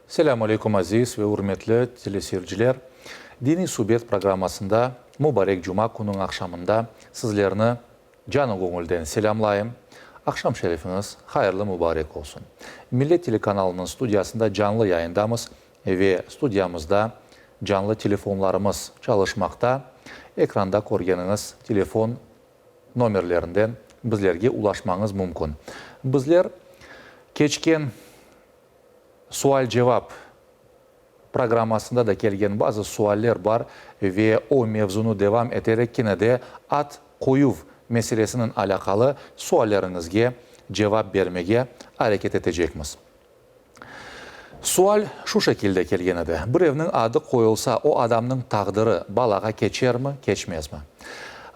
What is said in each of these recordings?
Selamun Aleyküm aziz ve hürmetli teleseyirciler. Dini Subiyet programmasında mübarek Cuma günün akşamında sizlerini canı gönülden selamlayayım. Akşam şerefiniz hayırlı mübarek olsun. Millet Telekanalının stüdyasında canlı yayındamız ve stüdyamızda canlı telefonlarımız çalışmakta. Ekranda koyduğunuz telefon nomerlerinden bizlerge ulaşmanız mümkün. Bizler keçken sual-cevap programmasında da gelgen bazı sualler var ve o mevzunu devam ederek yine de at koyuv meselesinin alakalı suallerinizge cevap vermeye hareket edeceğimiz. Sual şu şekilde gelgeni de. Bir evinin adı koyulsa o adamın taqdiri balağa geçer mi, geçmez mi?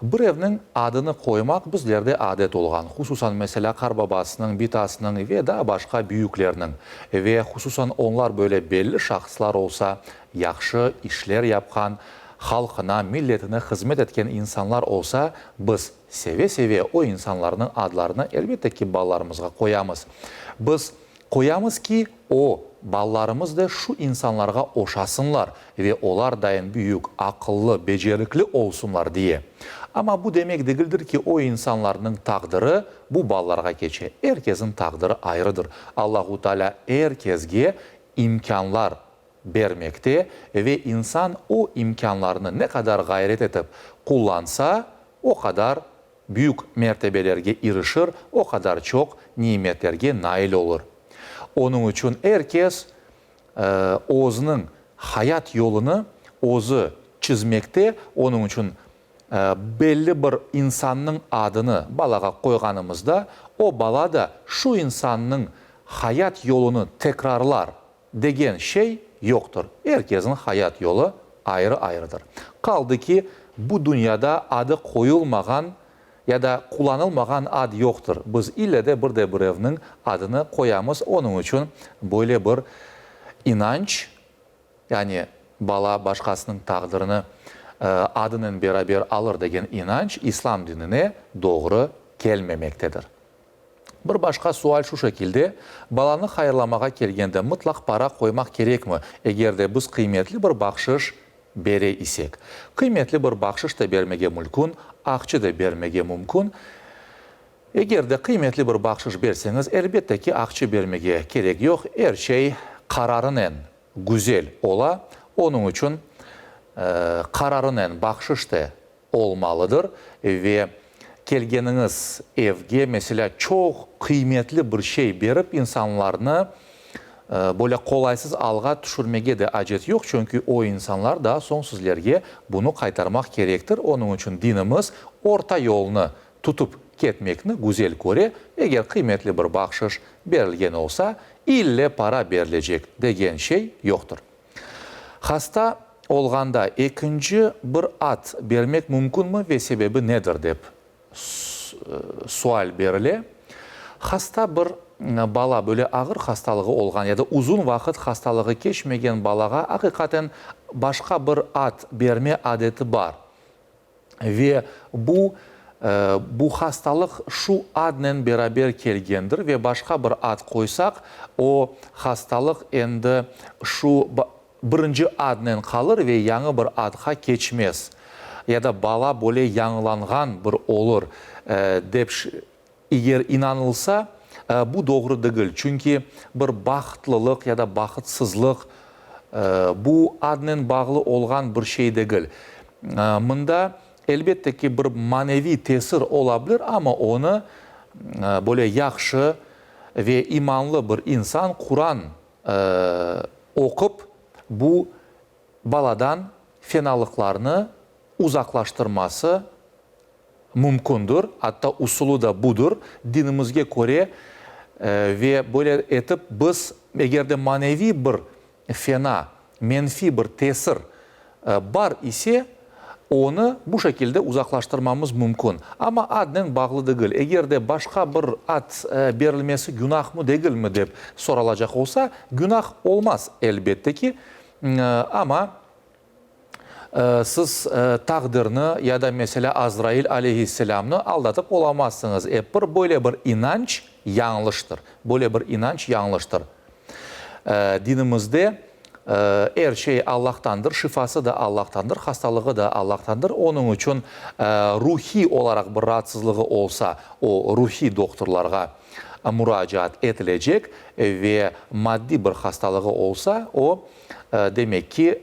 Bir evinin adını koymak bizlerde adet olgan. Hususan mesela karbabasının, bitasının ve daha başka büyüklerinin ve hususan onlar böyle belli şahıslar olsa, yaxşı işler yapkan, halkına, milletine hizmet etken insanlar olsa biz seve-seve o insanların adlarını elbette ki ballarımıza koyamız. Biz koyamız ki o ballarımız da şu insanlara oşasınlar ve onlar daim büyük, akıllı, becerikli olsunlar diye. Ama bu demek değildir ki o insanların taqdiri bu ballara geçe. Herkesin taqdiri ayrıdır. Allahu Teala herkesge imkanlar vermekte ve insan o imkanlarını ne kadar gayret edip kullansa o kadar büyük mertebelerge erişir, o kadar çok nimetlerge nail olur. Onun için herkes o'zining hayat yolunu o'zi çizmekte. Onun için belli bir insanın adını balaga koyganımızda o bala da şu insanın hayat yolunu tekrarlar degen şey yoktur. Herkesin hayat yolu ayrı ayrıdır. Kaldı ki bu dünyada adı koyulmagan ya da kullanılmagan ad yoktur. Biz ille de bir evinin adını koyamız. Onun için böyle bir inanç, yani bala başkasının taqdirini adının beraber alır degen inanç İslam dinine doğru gelmemektedir. Bir başka sual şu şekilde, balanı hayırlamağa gelgende mutlak para koymak gerek mi? Eğer de biz kıymetli bir bakşış bere isek. Kıymetli bir bakşış da vermege mümkün, akçı da vermege mümkün. Eğer de kıymetli bir bakşış verseniz elbette ki akçı vermege gerek yok. Her şey kararının güzel ola. Onun için kararının bakşış da olmalıdır ve gelgeniniz evge mesela çok kıymetli bir şey verip insanlarını böyle kolaysız alga düşürmege de acet yok. Çünkü o insanlar daha son sizlerge bunu kaytarmak gerektir. Onun için dinimiz orta yolunu tutup ketmekni güzel göre. Eğer kıymetli bir bakşış verilgen olsa ille para verilecek degen şey yoktur. Hasta olganda ikinci bir at vermek mümkün mü ve sebebi nedir dep sual berile. Hasta bir bala böyle ağır hastalığı olgan ya da uzun vakit hastalığı geçmegen balaga hakikaten başka bir at verme adeti var. Ve bu hastalık şu adla beraber gelgendir ve başka bir ad koysak o hastalık endi şu birinci adla kalır ve yanı bir adha geçmez. Ya da bala böyle yanılangan bir olur dep eğer inanılsa bu doğru değil. Çünkü bir baxtlılık ya da baxtsızlık bu adla bağlı olgan bir şey değil. Mında elbette ki bir manevi tesir olabilir ama onu böyle yaxşı ve imanlı bir insan Kur'an okup bu baladan fenalıklarını uzaklaştırması mümkündür. Hatta usulü da budur. Dinimizge göre ve böyle etip biz eğer de manevi bir fena, menfi bir tesir var ise onu bu şekilde uzaklaştırmamız mümkün. Ama adla bağlı değil. Eğer de başka bir ad verilmesi günah mı değil mi dep sorulacak olsa günah olmaz elbette ki. Ama siz taqdirini ya da mesela Azrail aleyhisselamını aldatıp olamazsınız. Böyle bir inanç yanlıştır. Böyle bir inanç yanlıştır. dinimizde her şey Allah'tandır, şifası da Allah'tandır, hastalığı da Allah'tandır. Onun için ruhi olarak bir rahatsızlığı olsa o ruhi doktorlarga müracaat edilecek ve maddi bir hastalığı olsa o demek ki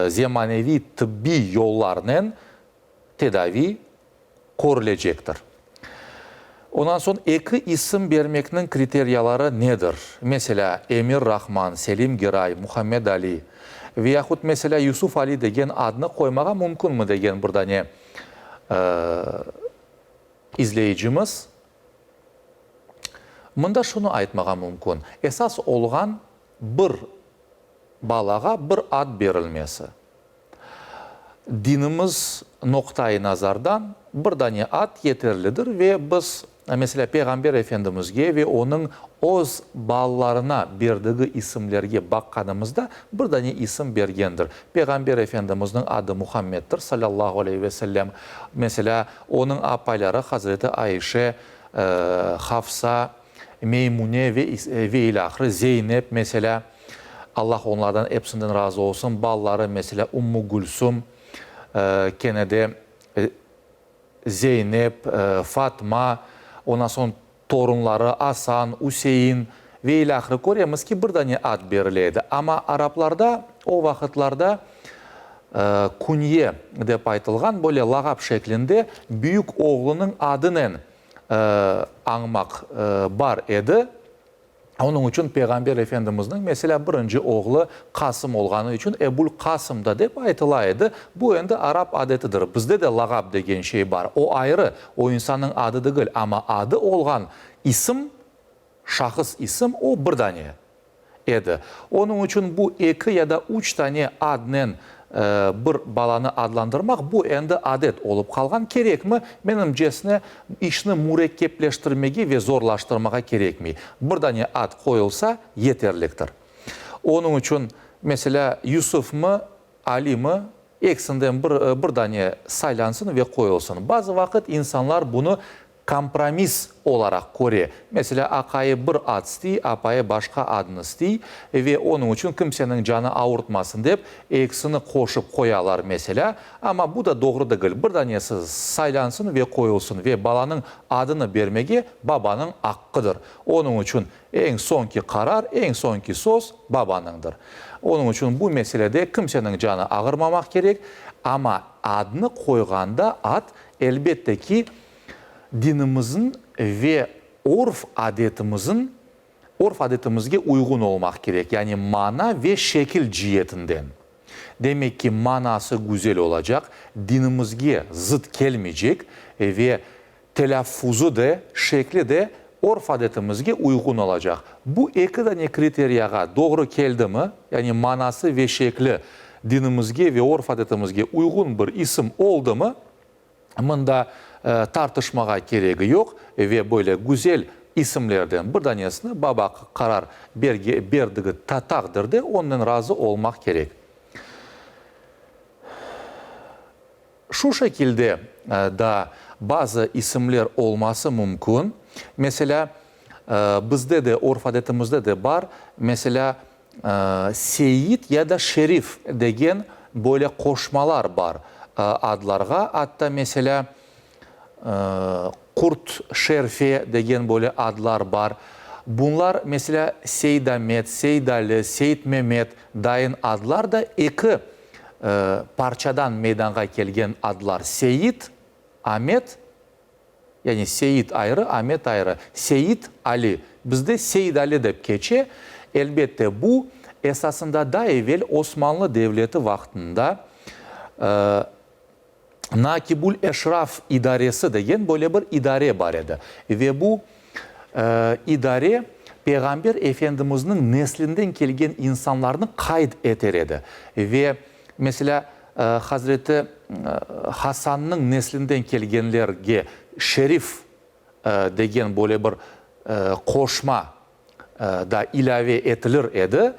zemanevi tıbbi yollarla tedavi görülecektir. Ondan sonra iki isim vermekinin kriteriyaları nedir? Mesela Emir Rahman, Selim Giray, Muhammed Ali veyahut mesela Yusuf Ali degen adını koymağa mümkün mü degen burada ne izleyicimiz? Mında şunu aytmağa mümkün. Esas olgan bir balağa bir ad verilmesi. Dinimiz noktayı nazardan bir tane ad yeterlidir ve biz mesela Peygamber Efendimiz'e ve onun öz balalarına verdiği isimlerge bakkanımızda bir tane isim bergendir. Peygamber Efendimiz'in adı Muhammed'dir sallallahu aleyhi ve sellem. Mesela onun apayları Hazreti Ayşe, Hafsa, Meymune ve ilahırı Zeynep mesela Allah onlardan hepsinden razı olsun. Balları mesela Ummu Gülsüm, gene de Zeynep, Fatma, ondan sonra torunları Hasan, Hüseyin ve ilahırı görüyoruz ki bir tane ad verileydi. Ama Araplarda o vakitlarda kunye dep aytılgan böyle lagap şeklinde büyük oğlunun adının anmak var edi. Onun için Peygamber Efendimiz'in mesela birinci oğlu Kasım olganı için Ebul Kasım da dep aytılaydı. Bu endi Arap adetidir. Bizde de lagab degen şey var. O ayrı. O insanın adı değil ama adı olgan isim, şahıs isim o bir tane edi. Onun için bu iki ya da üç tane adının bir balanı adlandırmak bu endi adet olup kalgan gerek mi? Menimcesine işini mürekkepleştirmegi ve zorlaştırmaga gerek mi? Bir tane ad koyulsa yeterliktir. Onun için mesela Yusuf mu, Ali mi? Eksinden bir tane saylansın ve koyulsun. Bazı vakit insanlar bunu kompromis olarak koruyor. Mesela akayı bir ad istey, apayı başka adını istey ve onun için kimsenin canı ağırtmasın deyip eksini koşup koyalar mesela. Ama bu da doğru değil. Bir tanesi saylansın ve koyulsun ve balanın adını vermegi babanın hakkıdır. Onun için en sonki karar, en sonki söz babanındır. Onun için bu meselede kimsenin canı ağırmamak gerek. Ama adını koyganda ad elbette ki dinimizin ve orf adetimizge uygun olmak gerek. Yani mana ve şekil cihetinden. Demek ki manası güzel olacak, dinimizge zıt gelmeyecek ve telaffuzu da, şekli de orf adetimizge uygun olacak. Bu iki tane kriteriyaga doğru geldi mi, yani manası ve şekli dinimizge ve orf adetimizge uygun bir isim oldu mu, bunda tartışmaga gereği yok ve böyle güzel isimlerden bir tanesini baba karar verdiği takdirde ondan razı olmak gerek. Şu şekilde da bazı isimler olması mümkün. Mesela bizde de orf adetimizde de var. Mesela Seyit ya da Şerif degen böyle koşmalar var adlarga. Hatta mesela Kurt Şerfe degen böyle adlar var. Bunlar mesela Seyyid Ahmet, Seyyid Ali, Seyyid Mehmet dayın adlar da iki parçadan meydana gelgen adlar. Seyyid Ahmet, yani Seyyid ayrı, Ahmet ayrı. Seyyid Ali, bizde Seyyid Ali deyip geçe. Elbette bu esasında da evvel Osmanlı Devleti vaktinde Nakibul Eşraf İdaresi degen böyle bir idare var idi. Ve bu idare Peygamber Efendimiz'in neslinden gelgen insanlarını kayıt ederdi. Ve mesela Hazreti Hasan'ın neslinden gelgenlerge Şerif degen böyle bir koşma da ilave edilir idi.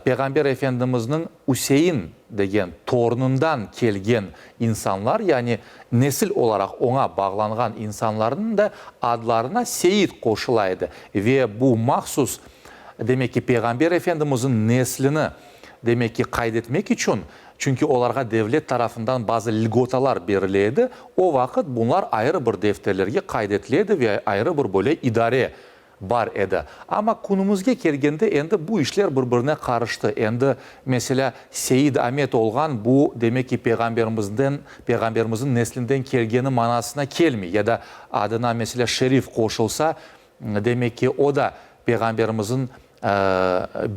Peygamber Efendimiz'in Hüseyin degen torunundan gelgen insanlar, yani nesil olarak ona bağlanan insanların da adlarına Seyit koşulaydı. Ve bu mahsus demek ki Peygamber Efendimizin neslini demek ki kaydetmek için, çünkü onlara devlet tarafından bazı ligotalar veriliydi. O vakit bunlar ayrı bir defterlerge kaydetiliydi ve ayrı bir böyle idare var edi. Ama konumuzga kelgende endi bu işler birbirine karıştı. Endi mesela Seyid Ahmet olgan bu demek ki peygamberimizin neslinden kelgeni manasına kelmi ya da adına mesela Şerif koşulsa demek ki o da peygamberimizin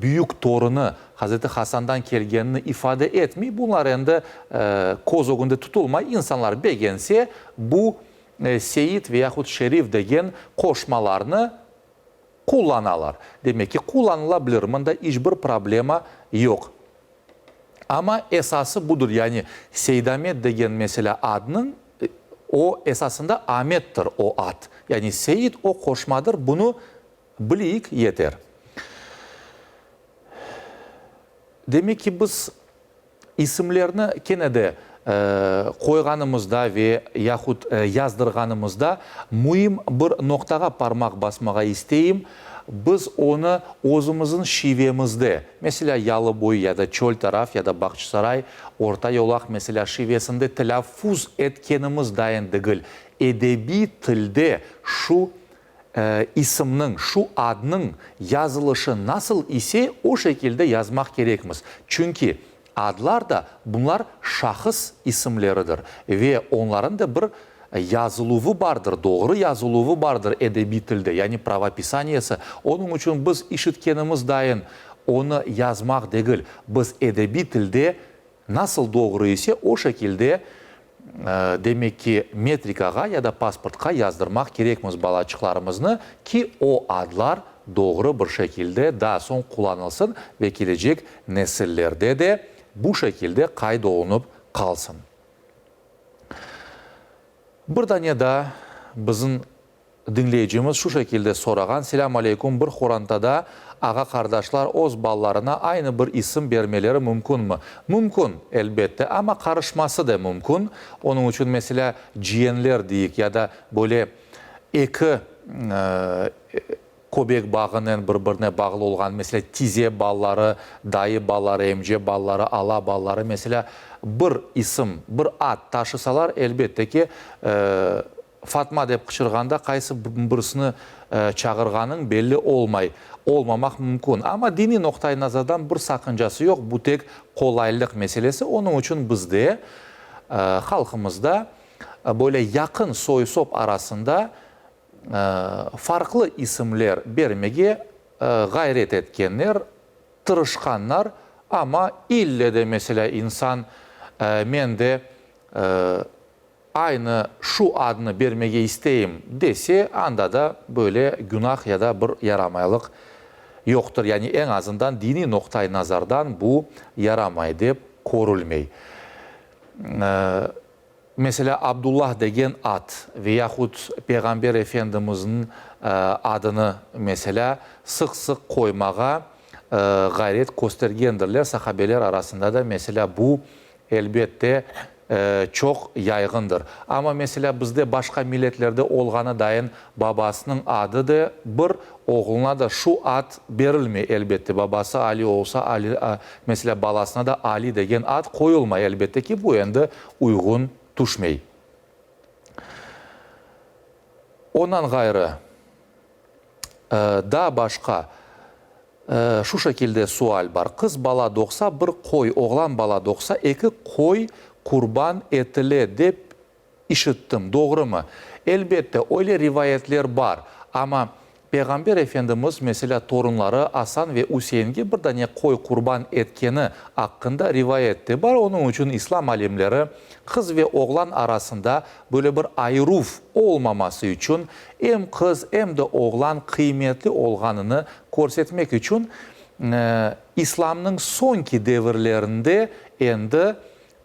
büyük torunu Hazreti Hasan'dan kelgenini ifade etmiyor. Bunlar endi kozogunda tutulmay. İnsanlar beğense bu Seyit veyahut Şerif degen koşmalarını kullanırlar. Demek ki kullanılabilir. Bunda hiçbir problema yok. Ama esası budur. Yani Seyid Ahmet degen mesela adının o esasında Ahmet'tir o ad. Yani Seyit o koşmadır. Bunu biliyik yeter. Demek ki biz isimlerini gene de koyganımızda ve yahut yazdırganımızda mühim bir noktaga parmak basmaga isteyim. Biz onu özümüzün şivemizde, mesela Yalıboy ya da Çöl taraf ya da Bakçısaray, Orta Yolak mesela şivesinde telaffuz etkenimiz dayan değil. Edebi tilde şu isimnin, şu adının yazılışı nasıl ise o şekilde yazmak gerekmez. Çünkü adlar da bunlar şahıs isimleridir ve onların da bir yazılığı vardır, doğru yazılığı vardır edebi tilde, yani pravopisaniyası. Onun için biz işitkenimiz dayan onu yazmak değil, biz edebi tilde nasıl doğru ise o şekilde demek ki metrikaga ya da pasportka yazdırmak gerekmez balacıklarımızı ki o adlar doğru bir şekilde daha son kullanılsın ve gelecek nesillerde de bu şekilde kaydolunup kalsın. Buradan ya da bizim dinleyicimiz şu şekilde soragan: Selamun Aleyküm, bir Kur'an'da ağa kardeşler öz ballarına aynı bir isim vermeleri mümkün mü? Mümkün elbette ama karışması da mümkün. Onun için mesela ciğenler deyik ya da böyle iki köbek bağının birbirine bağlı olan mesela tize balları, dayı balları, emce balları, ala balları mesela bir isim, bir ad taşısalar elbette ki Fatma dep kışırganda kaysı birisini çağırganın belli olmamak mümkün. Ama dini noktayı nazardan bir sakıncası yok. Bu tek kolaylık meselesi. Onun için bizde halkımızda böyle yakın soy sop arasında farklı isimler vermeye gayret etkenler, tırışkanlar, ama ille de mesela insan men de aynı şu adını vermeye isteyim dese anda da böyle günah ya da bir yaramaylık yoktur. Yani en azından dini noktayı nazardan bu yaramay deyip korulmay. Mesela Abdullah degen ad veyahut Peygamber Efendimizin adını mesela sık sık koymağa gayret göstergendirler. Sahabeler arasında da mesela bu elbette çok yaygındır. Ama mesela bizde başka milletlerde olğana dayan babasının adı da bir, oğluna da şu ad verilmiyor elbette. Babası Ali olsa Ali, mesela balasına da Ali degen ad koyulma elbette ki bu endi uygun düşmey. Ondan gayrı daha başka şu şekilde sual var. Kız bala doğsa bir koy, oğlan bala doğsa iki koy kurban etile dep işittim. Doğru mu? Elbette öyle rivayetler var. Ama Peygamber Efendimiz mesela torunları Hasan ve Hüseyin'e bir tane koy kurban etkeni hakkında rivayette var. Onun için İslam alimleri kız ve oğlan arasında böyle bir ayruf olmaması için hem kız hem de oğlan kıymetli olganını görsetmek için İslam'ın sonki devirlerinde endi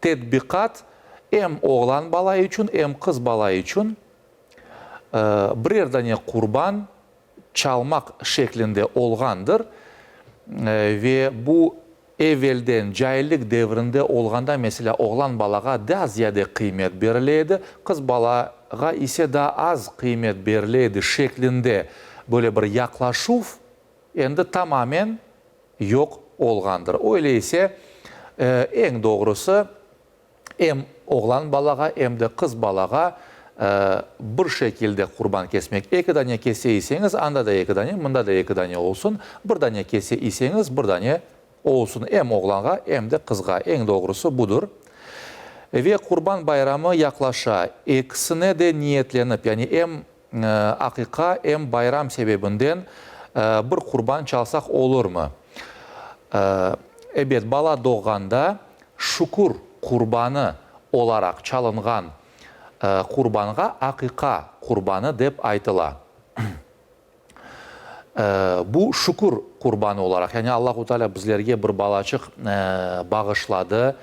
tedbikat hem oğlan bala için hem kız bala için birer tane kurban çalmak şeklinde olgandır ve bu evvelden cahillik devrinde olganda mesela oğlan balaga daha ziyade kıymet verileydi, kız balaga ise daha az kıymet verileydi şeklinde böyle bir yaklaşıf endi tamamen yok olgandır. Öyleyse en doğrusu hem oğlan balağa hem de kız balağa bir şekilde kurban kesmek. İki tane kese iseniz anda da iki tane, bunda da iki tane olsun. Bir tane kese iseniz bir tane olsun. Hem oğlana hem de kızga. En doğrusu budur. Ve kurban bayramı yaklaşa. İkisine de niyetlenip, yani hem akika hem bayram sebebinden bir kurban çalsak olur mu? Evet, bala doğanda şükür kurbanı olarak çalıngan kurbanға akika kurbanı dep aytıla. Bu şükür kurbanı olarak, yani Allahu Teala bizlerge bir balacık bağışladı,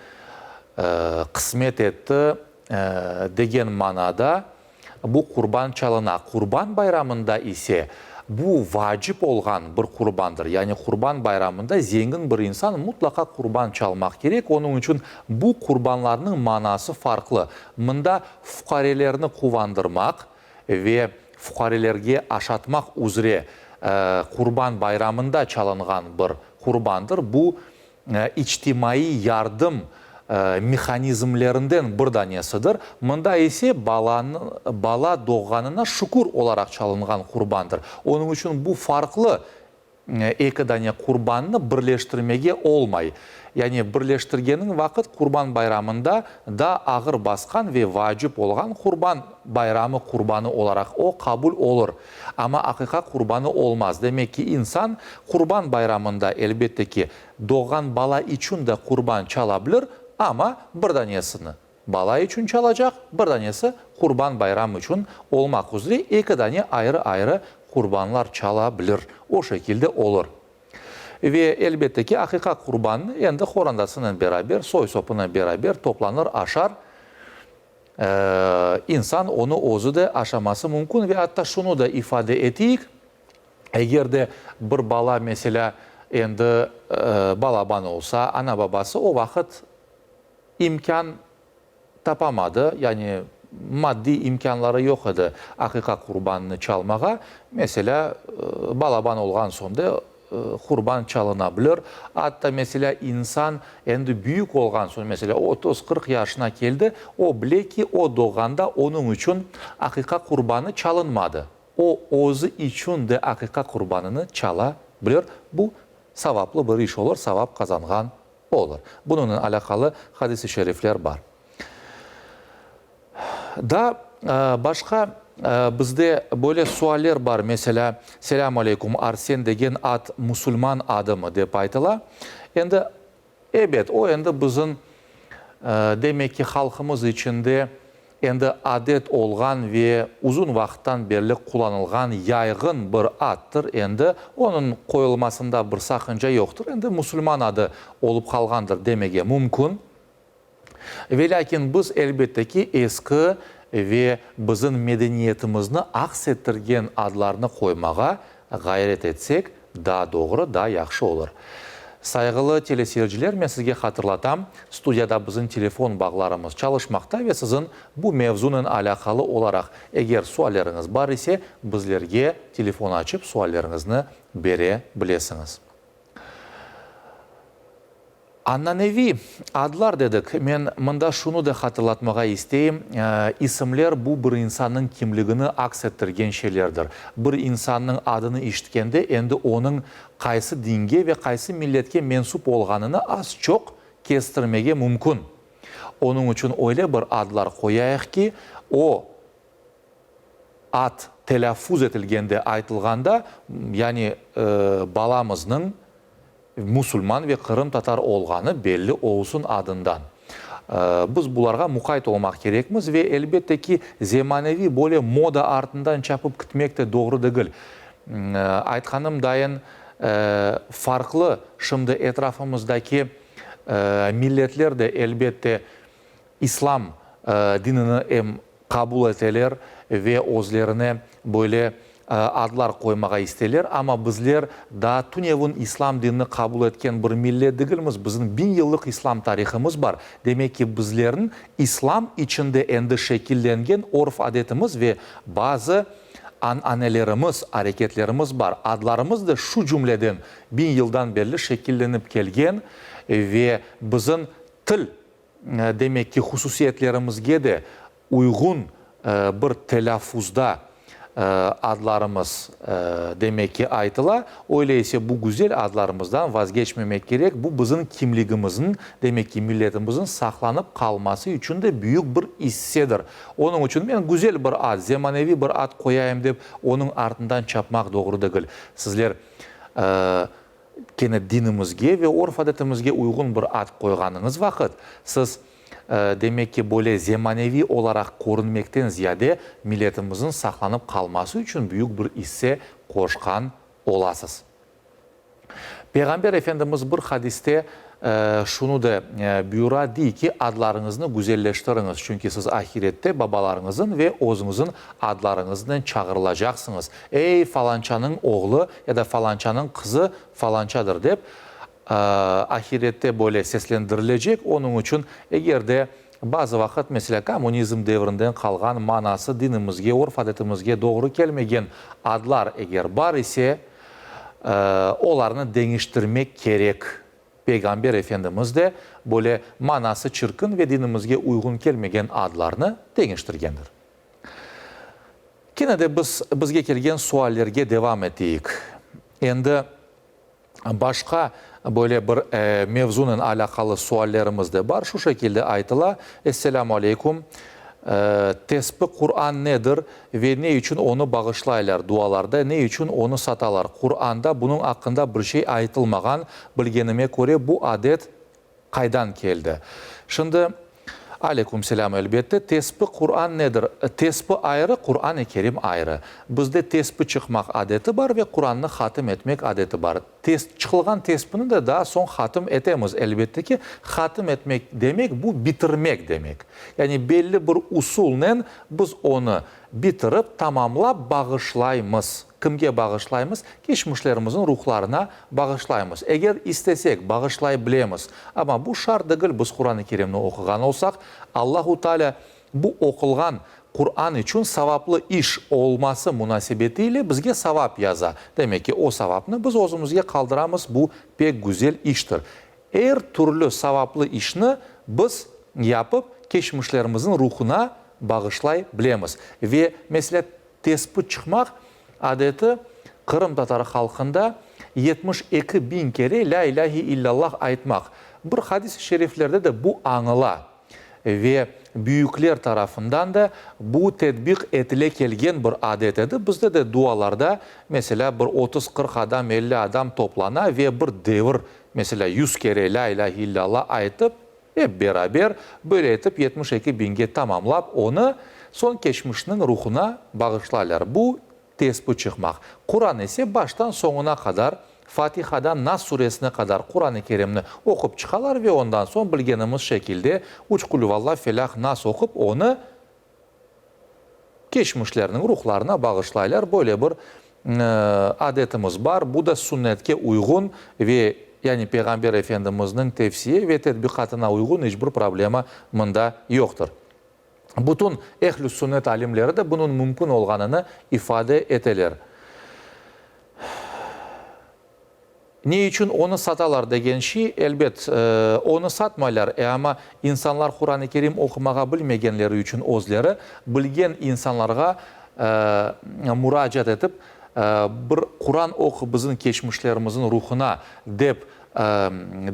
kısmet etti degen manada bu kurban çalına. Kurban bayramında ise bu vacip olgan bir kurbandır. Yani kurban bayramında zengin bir insan mutlaka kurban çalmak gerek. Onun için bu kurbanlarının manası farklı. Mında fukarelerini kuvandırmak ve fukarelerge aşatmak üzere kurban bayramında çalıngan bir kurbandır. Bu içtimai yardım mekanizmlerinden bir tanesidir. Mında ise bala doğanına şükür olarak çalıngan kurbandır. Onun için bu farklı iki tane kurbanını birleştirmege olmay. Yani birleştirgenin vakit kurban bayramında da ağır baskan ve vacip olgan kurban bayramı kurbanı olarak o kabul olur. Ama akika kurbanı olmaz. Demek ki insan kurban bayramında elbette ki doğan bala için de kurban çalabilir. Ama bir tanesini bala için çalacak, bir tanesi kurban bayramı için olmak üzere iki tane ayrı ayrı kurbanlar çalabilir. O şekilde olur. Ve elbette ki akika kurbanı endi horandasıyla beraber, soy sopuyla beraber toplanır, aşar. İnsan onu özü de aşaması mümkün ve hatta şunu da ifade ettik. Eğer de bir bala mesela endi balaban olsa, ana babası o vakit imkan tapamadı. Yani maddi imkanları yok idi akika kurbanını çalmağa. Mesela balaban olgan sonda kurban çalınabilir. Hatta mesela insan endi büyük olgan son, mesela 30-40 yaşına geldi. O bile ki o doğanda onun için akika kurbanı çalınmadı. O özü için de akika kurbanını çalabilir. Bu savaplı bir iş olur, savap kazangan olur. Bununla alakalı hadis-i şerifler var. Da başka bizde böyle sualler var. Mesela selamun aleyküm, Arsen degen ad Müslüman adı mı dep aytıla. Endi evet, o endi bizim demek ki halkımız içinde endi adet olgan ve uzun vakittan beri kullanılgan yaygın bir addır. Endi onun koyulmasında bir sakınca yoktur. Endi Müslüman adı olup kalgandır demege mümkün. Ve lakin biz elbette ki eski ve bizim medeniyetimizni aksettirgen adlarını koymağa gayret etsek daha doğru, daha yaxşı olur. Saygılı teleseyirciler, ben sizge hatırlatam, studiyada bizim telefon bağlarımız çalışmakta ve sizin bu mevzunun alakalı olarak eğer sualleriniz var ise bizlerge telefon açıp suallerinizni bere bilesiniz. Annenevi adlar dedik. Men mında şunu da hatırlatmağa isteyim. İsimler bu bir insanın kimliğini aksettirgen şeylerdir. Bir insanın adını işitkende endi onun kaysı dinge ve kaysı milletke mensup olganını az çok kestirmege mümkün. Onun için öyle bir adlar koyayıq ki o ad telaffuz etilgende, aytılganda, yani balamızın Müslüman ve Kırım Tatar olganı belli olsun adından. Biz bularga mukayet olmak gerekmiz ve elbette ki zemanevi böyle moda ardından çapıp gitmek de doğru değil. Aytkanım dayın farklı şimdi etrafımızdaki milletler de elbette İslam dinini kabul eteler ve özlerine böyle adlar koymağa isteler, ama bizler da Tunev'in İslam dinini kabul etken bir millet değilmiz. Bizim 1000 yıllık İslam tarihimiz var. Demek ki bizlerin İslam içinde endi şekillengen orf adetimiz ve bazı annelerimiz, hareketlerimiz var. Adlarımız da şu cümleden 1000 yıldan beri şekillenip gelgen ve bizim tıl demek ki hususiyetlerimizge de uygun bir telaffuzda adlarımız demek ki aytıla. Öyleyse bu güzel adlarımızdan vazgeçmemek gerek. Bu bizim kimliğimizin, demek ki milletimizin saklanıp kalması için de büyük bir hissedir. Onun için ben güzel bir ad, zemanevi bir ad koyayım deyip onun ardından çapmak doğru değil. Sizler gene dinimizge ve orf adetimizge uygun bir ad koyganınız vakit siz demek ki böyle zemanevi olarak korunmaktan ziyade milletimizin saklanıp kalması için büyük bir hisse koşkan olasız. Peygamber Efendimiz bir hadiste şunu da buyura değil ki adlarınızı güzelleştiriniz. Çünkü siz ahirette babalarınızın ve özünüzün adlarınızdan çağrılacaksınız. Ey falançanın oğlu ya da falançanın kızı falançadır deyip ahirette böyle seslendirilecek. Onun için eğer de bazı vakit mesela komünizm devrinden kalgan manası dinimizge, orf adetimizge doğru gelmegen adlar eğer var ise onlarını değiştirmek gerek. Peygamber Efendimiz de böyle manası çirkin ve dinimizge uygun gelmegen adlarını değiştirgendir. Yine de bizge kelgen suallerge devam ettik. Endi başka böyle bir mevzunun alakalı suallerimiz de var. Şu şekilde aytıla. Esselamu Aleyküm. Tesbih Kur'an nedir ve ne için onu bağışlaylar dualarda, ne için onu satalar? Kur'an'da bunun hakkında bir şey aytılmagan, bilgenime göre bu adet kaydan geldi. Şimdi Aleyküm selam elbette. Tesbih Kur'an nedir? Tesbih ayrı, Kur'an-ı Kerim ayrı. Bizde tesbih çıkmak adeti var ve Kur'an'ı hatim etmek adeti var. Çıkılgan tesbihini de daha son hatim etemiz. Elbette ki hatim etmek demek bu bitirmek demek. Yani belli bir usulle biz onu bitirip tamamlap bağışlayımız. Kimge bağışlayımız? Geçmişlerimizin ruhlarına bağışlayımız. Eğer istesek bağışlayabiliriz. Ama bu şart değil biz Kur'an-ı Kerim'ni okugan olsak Allah-u Teala bu okulgan Kur'an için savaplı iş olması münasebetiyle bizge savap yaza. Demek ki o savapını biz özümüzge kaldıramız. Bu pek güzel iştir. Her türlü savaplı işini biz yapıp geçmişlerimizin ruhuna bağışlayabiliriz. Ve mesela tesbih çıkmak adeti Kırım Tatar halkında 72 bin kere La ilahe illallah aytmak. Bir hadis-i şeriflerde de bu anıla ve büyükler tarafından da bu tedbik etile kelgen bir adet edi. Bizde de dualarda mesela bir 30-40 adam 50 adam toplana ve bir devir mesela 100 kere La ilahe illallah aytıp hep beraber böyle etip 72 binge tamamlap onu son geçmişinin ruhuna bağışlarlar. Bu tesbih çıkmak. Kur'an ise baştan sonuna kadar Fatiha'dan Nas suresine kadar Kur'an-ı Kerim'ini okup çıkarlar ve ondan sonra bilgenimiz şekilde Uç Kulüvallah Felah Nas okup onu geçmişlerinin ruhlarına bağışlaylar. Böyle bir adetimiz var. Bu da sünnetke uygun ve yani Peygamber Efendimiz'in tefsiye ve tedbikatına uygun hiçbir problema bunda yoktur. Bütün ehl-i sünnet alimleri de bunun mümkün olganını ifade eteler. Ne için onu satalar degen şey elbet onu satmaylar. Ama insanlar Kur'an-ı Kerim okumağa bilmegenleri için özleri bilgen insanlarga müracaat edip bir Kur'an oku bizim geçmişlerimizin ruhuna dep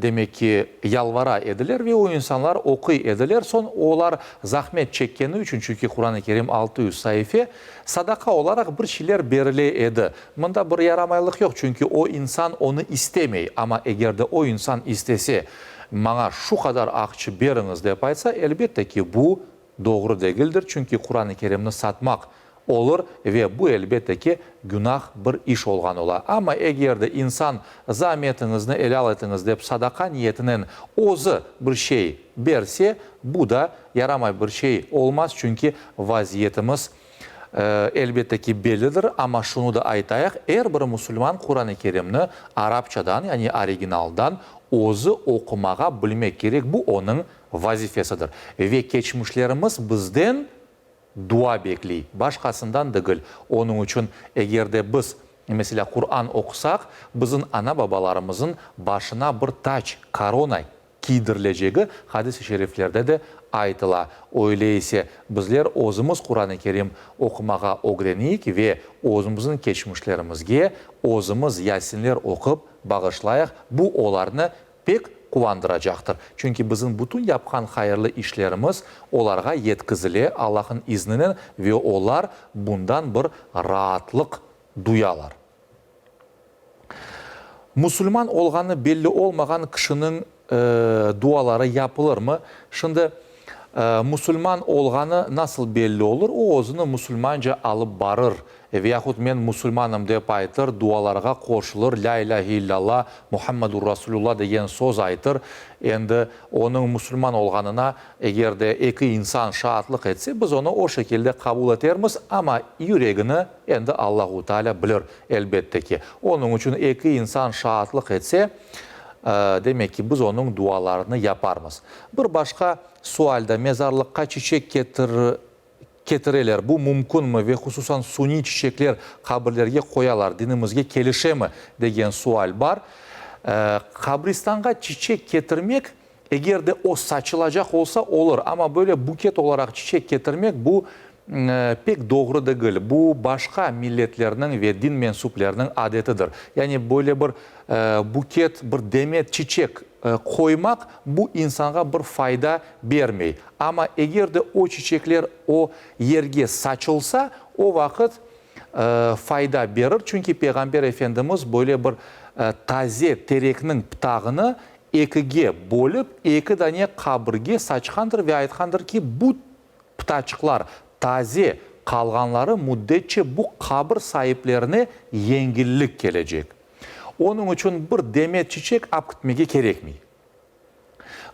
demek ki yalvara edilir ve o insanlar okuy edilir. Son onlar zahmet çekkeni için çünkü Kur'an-ı Kerim 600 sayfa sadaka olarak bir şeyler berile edi. Bunda bir yaramaylık yok çünkü o insan onu istemey ama eğer de o insan istese bana şu kadar akçı beriniz deyip aytsa elbette ki bu doğru değildir. Çünkü Kur'an-ı Kerim'ni satmak olur ve bu elbette ki günah bir iş olgan ola. Ama eğer de insan zahmetinizni ele alatınız deyip sadaka niyetinin ozu bir şey berse bu da yaramay bir şey olmaz. Çünkü vaziyetimiz elbette ki bellidir ama şunu da aytayak. Eğer bir Müslüman Kur'an-ı Kerim'ni Arapçadan yani originaldan ozu okumağa bilmek gerek. Bu onun vazifesidir. Ve geçmişlerimiz bizden dua bekli. Başkasından değil. Onun için eğer de biz mesela Kur'an okusak, bizim ana babalarımızın başına bir taç, korona kiydirileceği hadis-i şeriflerde de aytıla. Öyleyse bizler özümüz Kur'an-ı Kerim okumağa öğreniyik ve özümüzün geçmişlerimizge özümüz Yasinler okup bağışlayak. Bu onlarını pek kuvandıracaktır. Çünkü bizim bütün yapkan hayırlı işlerimiz onlara yetkizili Allah'ın izninin ve onlar bundan bir rahatlık duyalar. Müslüman olganı belli olmayan kişinin duaları yapılır mı? Şimdi Müslüman olganı nasıl belli olur? O özünü Müslümanca alıp barır. Veyahut men Müslümanım deyip aytır, dualarga koşulur, la ilahe illallah, Muhammedur Rasulullah deyen söz aytır. Endi onun Müslüman olganına eğer de iki insan şahatlık etse, biz onu o şekilde kabul edermiz ama yüreğini endi Allahu Teala bilir elbette ki. Onun için iki insan şahatlık etse, demek ki biz onun dualarını yaparmız. Bir başka sualda mezarlıkka çiçek getirirler. Bu mümkün mü ve hususan suni çiçekler kabirlerge koyalar, dinimizge kelişe mi degen sual var. Kabristan'a çiçek getirmek eğer de o saçılacak olsa olur ama böyle buket olarak çiçek getirmek bu pek doğru değil. Bu başka milletlerinin ve din mensuplarının adetidir. Yani böyle bir buket, bir demet çiçek koymak bu insana bir fayda vermey. Ama eğer de o çiçekler o yerge saçılsa o vakit fayda verir. Çünkü Peygamber Efendimiz böyle bir taze tereknin pıtağını ikiге bölüp iki tane kabirge saçkandır ve aytkandır ki bu pıtaçıklar taze kalganları müddetçe bu kabir sahiplerine yengillik gelecek. Onun için bir demet çiçek ap gitmege gerekmiyor.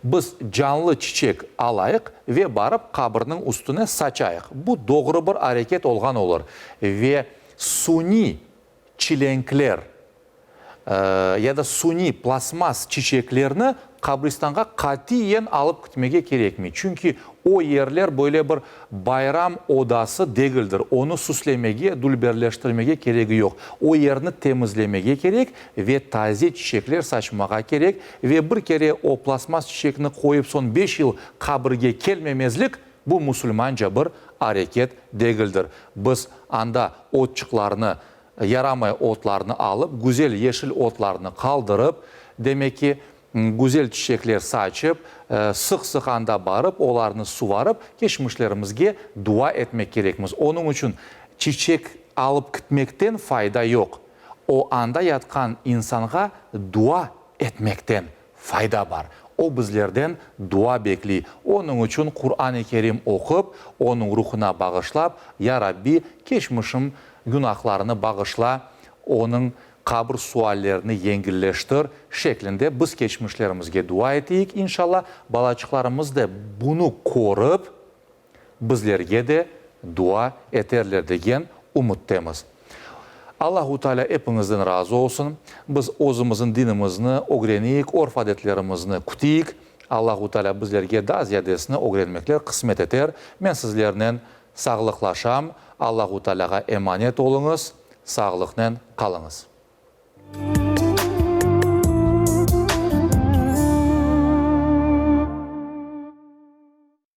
Biz canlı çiçek alayık ve barıp kabirinin üstüne saçayık. Bu doğru bir hareket olgan olur. Ve suni çilenkler ya da suni plasmas çiçeklerini kabristan'a katiyen alıp gitmege gerekmiyor. Çünkü o yerler böyle bir bayram odası değildir. Onu süslemege, dülberleştirmege gereği yok. O yerini temizlemege gerek ve taze çiçekler saçmaga gerek ve bir kere o plasmas çiçekini koyup son 5 yıl kabirge gelmemezlik bu Müslümanca bir hareket değildir. Biz anda otçuklarını, yaramay otlarını alıp, güzel yeşil otlarını kaldırıp, demek ki güzel çiçekler saçıp, sık anda barıp, onlarını suvarıp, geçmişlerimizge dua etmek gerekmiz. Onun için çiçek alıp gitmekten fayda yok. O anda yatkan insana dua etmekten fayda var. O bizlerden dua bekli. Onun için Kur'an-ı Kerim okup, onun ruhuna bağışlap, Ya Rabbi geçmişim günahlarını bağışla, onun kabir suallerini yengilleştir şeklinde biz geçmişlerimizge dua ettik. İnşallah balacıklarımız da bunu korup bizlerge de dua ederler degen umuttayız. Allahu Teala hepinizden razı olsun. Biz özümüzün dinimizni öğreniyik, orf adetlerimizni kutiyik. Allahu Teala bizlerge daha ziyadesini öğrenmekler kısmet eder. Ben sizlerden sağlıklaşam. Allahu Teala'ga emanet olunuz. Sağlıkla kalınız.